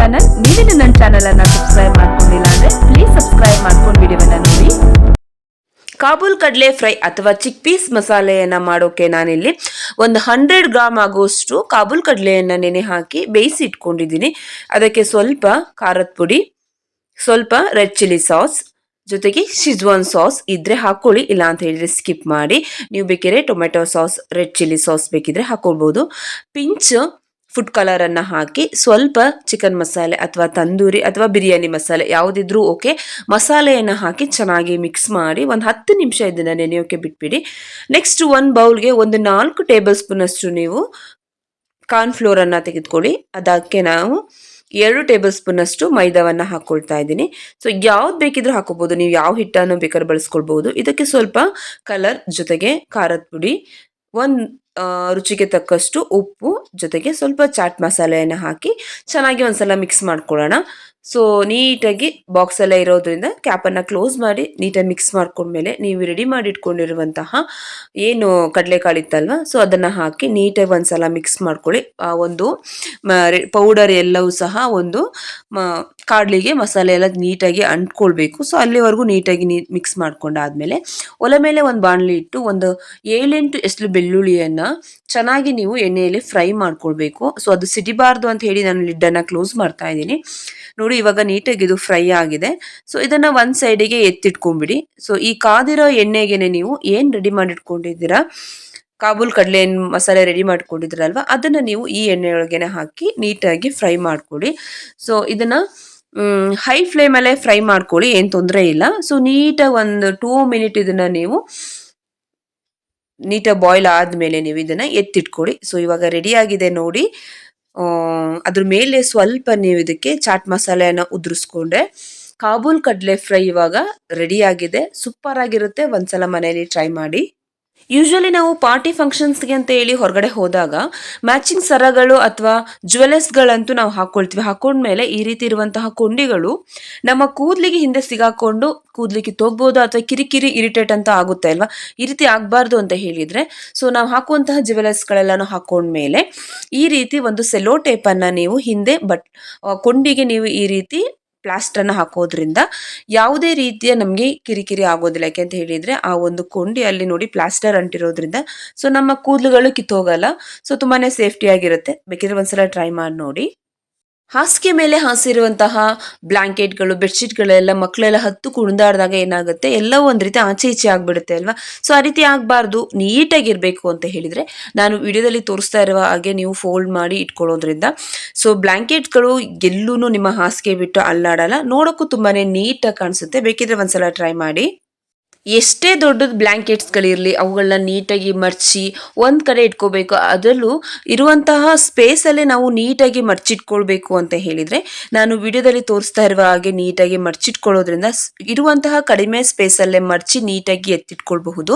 Channel. ನೀವಿನ್ನು ನನ್ನ channel ಅನ್ನ ಸಬ್ಸ್ಕ್ರೈಬ್ ಮಾಡ್ಕೊಂಡಿಲ್ಲ ಅಂದ್ರೆ ಪ್ಲೀಸ್ ಸಬ್ಸ್ಕ್ರೈಬ್ ಮಾಡ್ಕೊಂಡು ವಿಡಿಯೋವನ್ನ ನೋಡಿ. ಕಾಬೂಲ್ ಕಡಲೆ ಫ್ರೈ ಅಥವಾ ಚಿಕ್ ಪೀಸ್ ಮಸಾಲೆಯನ್ನು ಮಾಡೋಕೆ ನಾನಿಲ್ಲಿ ಒಂದು 100 ಗ್ರಾಮ್ ಆಗುವಷ್ಟು ಕಾಬೂಲ್ ಕಡಲೆಯನ್ನು ನೆನೆ ಹಾಕಿ ಬೇಯಿಸಿ ಇಟ್ಕೊಂಡಿದ್ದೀನಿ. ಅದಕ್ಕೆ ಸ್ವಲ್ಪ ಖಾರದ ಪುಡಿ, ಸ್ವಲ್ಪ ರೆಡ್ ಚಿಲ್ಲಿ ಸಾಸ್, ಜೊತೆಗೆ ಶಿಜ್ವಾನ್ ಸಾಸ್ ಇದ್ರೆ ಹಾಕೊಳ್ಳಿ, ಇಲ್ಲ ಅಂತ ಹೇಳಿದ್ರೆ ಸ್ಕಿಪ್ ಮಾಡಿ. ನೀವು ಬೇಕಿದ್ರೆ tomato sauce, red chilli sauce ಬೇಕಿದ್ರೆ ಹಾಕೊಳ್ಬೋದು. ಪಿಂಚ್ ಫುಡ್ ಕಲರನ್ನು ಹಾಕಿ ಸ್ವಲ್ಪ ಚಿಕನ್ ಮಸಾಲೆ ಅಥವಾ ತಂದೂರಿ ಅಥವಾ ಬಿರಿಯಾನಿ ಮಸಾಲೆ ಯಾವುದಿದ್ರೂ ಓಕೆ, ಮಸಾಲೆಯನ್ನು ಹಾಕಿ ಚೆನ್ನಾಗಿ ಮಿಕ್ಸ್ ಮಾಡಿ ಒಂದು 10 ನಿಮಿಷ ಇದನ್ನು ನೆನೆಯೋಕೆ ಬಿಟ್ಬಿಡಿ. ನೆಕ್ಸ್ಟ್ ಒಂದು ಬೌಲ್ಗೆ ಒಂದು 4 ಟೇಬಲ್ ಸ್ಪೂನ್ ಅಷ್ಟು ನೀವು ಕಾರ್ನ್ಫ್ಲೋರನ್ನು ತೆಗೆದುಕೊಳ್ಳಿ. ಅದಕ್ಕೆ ನಾವು 2 ಟೇಬಲ್ ಸ್ಪೂನ್ ಅಷ್ಟು ಮೈದಾವನ್ನು ಹಾಕ್ಕೊಳ್ತಾ ಇದ್ದೀನಿ. ಸೊ ಯಾವ್ದು ಬೇಕಿದ್ರೂ ಹಾಕೋಬಹುದು, ನೀವು ಯಾವ ಹಿಟ್ಟನ್ನು ಬೇಕಾದ್ರೂ ಬಳಸ್ಕೊಳ್ಬಹುದು. ಇದಕ್ಕೆ ಸ್ವಲ್ಪ ಕಲರ್, ಜೊತೆಗೆ ಖಾರದ ಪುಡಿ, ಒಂದು ರುಚಿಗೆ ತಕ್ಕಷ್ಟು ಉಪ್ಪು, ಜೊತೆಗೆ ಸ್ವಲ್ಪ ಚಾಟ್ ಮಸಾಲೆಯನ್ನು ಹಾಕಿ ಚೆನ್ನಾಗಿ ಒಂದ್ಸಲ ಮಿಕ್ಸ್ ಮಾಡ್ಕೊಳ್ಳೋಣ. ಸೊ ನೀಟಾಗಿ ಬಾಕ್ಸಲ್ಲೇ ಇರೋದ್ರಿಂದ ಕ್ಯಾಪನ್ನು ಕ್ಲೋಸ್ ಮಾಡಿ ನೀಟಾಗಿ ಮಿಕ್ಸ್ ಮಾಡ್ಕೊಂಡ್ಮೇಲೆ ನೀವು ರೆಡಿ ಮಾಡಿ ಇಟ್ಕೊಂಡಿರುವಂತಹ ಏನು ಕಡಲೆಕಾಳು ಇತ್ತಲ್ವ, ಸೊ ಅದನ್ನು ಹಾಕಿ ನೀಟಾಗಿ ಒಂದ್ಸಲ ಮಿಕ್ಸ್ ಮಾಡ್ಕೊಳ್ಳಿ. ಒಂದು ಪೌಡರ್ ಎಲ್ಲವೂ ಸಹ ಒಂದು ಕಾಡ್ಲಿಗೆ ಮಸಾಲೆ ಎಲ್ಲ ನೀಟಾಗಿ ಅಂಟ್ಕೊಳ್ಬೇಕು. ಸೊ ಅಲ್ಲಿವರೆಗೂ ನೀಟಾಗಿ ಮಿಕ್ಸ್ ಮಾಡ್ಕೊಂಡಾದ್ಮೇಲೆ ಒಲೆ ಮೇಲೆ ಒಂದು ಬಾಣಲಿ ಇಟ್ಟು ಒಂದು 7-8 ಎಸ್ಲು ಬೆಳ್ಳುಳ್ಳಿಯನ್ನು ಚೆನ್ನಾಗಿ ನೀವು ಎಣ್ಣೆಯಲ್ಲಿ ಫ್ರೈ ಮಾಡ್ಕೊಳ್ಬೇಕು. ಸೊ ಅದು ಸಿಡಿಬಾರ್ದು ಅಂತ ಹೇಳಿ ನಾನು ಲಿಡ್ಡನ್ನು ಕ್ಲೋಸ್ ಮಾಡ್ತಾ ಇದ್ದೀನಿ. ನೋಡಿ ಇವಾಗ ನೀಟಾಗಿ ಇದು ಫ್ರೈ ಆಗಿದೆ. ಸೊ ಇದನ್ನು ಒಂದು ಸೈಡಿಗೆ ಎತ್ತಿಟ್ಕೊಂಡ್ಬಿಡಿ. ಸೊ ಈ ಕಾದಿರೋ ಎಣ್ಣೆಗೆನೆ ನೀವು ಏನು ರೆಡಿ ಮಾಡಿಟ್ಕೊಂಡಿದ್ದೀರಾ, ಕಾಬೂಲ್ ಕಡಲೆ ಮಸಾಲೆ ರೆಡಿ ಮಾಡ್ಕೊಂಡಿದ್ರಲ್ವ, ಅದನ್ನು ನೀವು ಈ ಎಣ್ಣೆಯೊಳಗೇನೆ ಹಾಕಿ ನೀಟಾಗಿ ಫ್ರೈ ಮಾಡ್ಕೊಳ್ಳಿ. ಸೊ ಇದನ್ನು ಹೈ ಫ್ಲೇಮಲ್ಲೇ ಫ್ರೈ ಮಾಡ್ಕೊಳ್ಳಿ, ಏನು ತೊಂದರೆ ಇಲ್ಲ. ಸೊ ನೀಟಾಗಿ ಒಂದು 2 ಮಿನಿಟ್ ಇದನ್ನು ನೀವು ನೀಟಾಗಿ ಬಾಯ್ಲ್ ಆದಮೇಲೆ ನೀವು ಇದನ್ನು ಎತ್ತಿಟ್ಕೊಳ್ಳಿ. ಸೊ ಇವಾಗ ರೆಡಿಯಾಗಿದೆ ನೋಡಿ. ಅದ್ರ ಮೇಲೆ ಸ್ವಲ್ಪ ನೀವು ಇದಕ್ಕೆ ಚಾಟ್ ಮಸಾಲೆಯನ್ನು ಉದುರಿಸ್ಕೊಂಡ್ರೆ ಕಾಬೂಲ್ ಕಡಲೆ ಫ್ರೈ ಇವಾಗ ರೆಡಿಯಾಗಿದೆ. ಸೂಪರ್ ಆಗಿರುತ್ತೆ, ಒಂದ್ಸಲ ಮನೆಯಲ್ಲಿ ಟ್ರೈ ಮಾಡಿ. ಯೂಶ್ವಲಿ ನಾವು ಪಾರ್ಟಿ ಫಂಕ್ಷನ್ಸ್ಗೆ ಅಂತ ಹೇಳಿ ಹೊರಗಡೆ ಹೋದಾಗ ಮ್ಯಾಚಿಂಗ್ ಸರಗಳು ಅಥವಾ ಜ್ಯುವೆಲರ್ಸ್ಗಳಂತೂ ನಾವು ಹಾಕ್ಕೊಳ್ತೀವಿ. ಹಾಕೊಂಡ್ಮೇಲೆ ಈ ರೀತಿ ಇರುವಂತಹ ಕೊಂಡಿಗಳು ನಮ್ಮ ಕೂದಲಿಗೆ ಹಿಂದೆ ಸಿಗಾಕೊಂಡು ಕೂದಲಿಗೆ ಕಿತ್ತೋಗ್ಬೋದು ಅಥವಾ ಕಿರಿಕಿರಿ ಇರಿಟೇಟ್ ಅಂತ ಆಗುತ್ತೆ ಅಲ್ವಾ. ಈ ರೀತಿ ಆಗಬಾರ್ದು ಅಂತ ಹೇಳಿದರೆ ಸೊ ನಾವು ಹಾಕುವಂತಹ ಜ್ಯುವೆಲರ್ಸ್ಗಳೆಲ್ಲನೂ ಹಾಕೊಂಡ್ಮೇಲೆ ಈ ರೀತಿ ಒಂದು ಸೆಲೋ ಟೇಪನ್ನು ನೀವು ಹಿಂದೆ ಕೊಂಡಿಗೆ ನೀವು ಈ ರೀತಿ ಪ್ಲಾಸ್ಟರ್ನ ಹಾಕೋದ್ರಿಂದ ಯಾವುದೇ ರೀತಿಯ ನಮಗೆ ಕಿರಿಕಿರಿ ಆಗೋದಿಲ್ಲ. ಯಾಕೆ ಅಂತ ಹೇಳಿದರೆ ಆ ಒಂದು ಕೊಂಡಿಯಲ್ಲಿ ನೋಡಿ ಪ್ಲಾಸ್ಟರ್ ಅಂಟಿರೋದ್ರಿಂದ ಸೊ ನಮ್ಮ ಕೂದಲುಗಳು ಕಿತ್ತೋಗಲ್ಲ. ಸೊ ತುಂಬಾ ಸೇಫ್ಟಿಯಾಗಿರುತ್ತೆ. ಬೇಕಿದ್ರೆ ಒಂದ್ಸಲ ಟ್ರೈ ಮಾಡಿ ನೋಡಿ. ಹಾಸಿಗೆ ಮೇಲೆ ಹಾಸಿರುವಂತಹ ಬ್ಲ್ಯಾಂಕೆಟ್ಗಳು, ಬೆಡ್ಶೀಟ್ಗಳೆಲ್ಲ ಮಕ್ಕಳೆಲ್ಲ ಹತ್ತು ಕುಣಿದಾಡಿದಾಗ ಏನಾಗುತ್ತೆ, ಎಲ್ಲವೂ ಒಂದು ರೀತಿ ಆಚೆ ಈಚೆ ಆಗಿಬಿಡುತ್ತೆ ಅಲ್ವಾ. ಸೊ ಆ ರೀತಿ ಆಗಬಾರ್ದು, ನೀಟಾಗಿರಬೇಕು ಅಂತ ಹೇಳಿದರೆ ನಾನು ವಿಡಿಯೋದಲ್ಲಿ ತೋರಿಸ್ತಾ ಇರುವ ಹಾಗೆ ನೀವು ಫೋಲ್ಡ್ ಮಾಡಿ ಇಟ್ಕೊಳ್ಳೋದ್ರಿಂದ ಸೊ ಬ್ಲ್ಯಾಂಕೆಟ್ಗಳು ಎಲ್ಲೂ ನಿಮ್ಮ ಹಾಸಿಗೆ ಬಿಟ್ಟು ಅಲ್ಲಾಡಲ್ಲ, ನೋಡೋಕ್ಕೂ ತುಂಬಾ ನೀಟಾಗಿ ಕಾಣಿಸುತ್ತೆ. ಬೇಕಿದ್ರೆ ಒಂದ್ಸಲ ಟ್ರೈ ಮಾಡಿ. ಎಷ್ಟೇ ದೊಡ್ಡದು ಬ್ಲ್ಯಾಂಕೆಟ್ಸ್ಗಳಿರಲಿ ಅವುಗಳನ್ನ ನೀಟಾಗಿ ಮಡಚಿ ಒಂದು ಕಡೆ ಇಟ್ಕೋಬೇಕು. ಅದರಲ್ಲೂ ಇರುವಂತಹ ಸ್ಪೇಸಲ್ಲೇ ನಾವು ನೀಟಾಗಿ ಮಡಚಿಟ್ಕೊಳ್ಬೇಕು ಅಂತ ಹೇಳಿದರೆ ನಾನು ವಿಡಿಯೋದಲ್ಲಿ ತೋರಿಸ್ತಾ ಇರುವ ಹಾಗೆ ನೀಟಾಗಿ ಮಡಚಿಟ್ಕೊಳ್ಳೋದ್ರಿಂದ ಇರುವಂತಹ ಕಡಿಮೆ ಸ್ಪೇಸಲ್ಲೇ ಮಡಚಿ ನೀಟಾಗಿ ಎತ್ತಿಟ್ಕೊಳ್ಬಹುದು.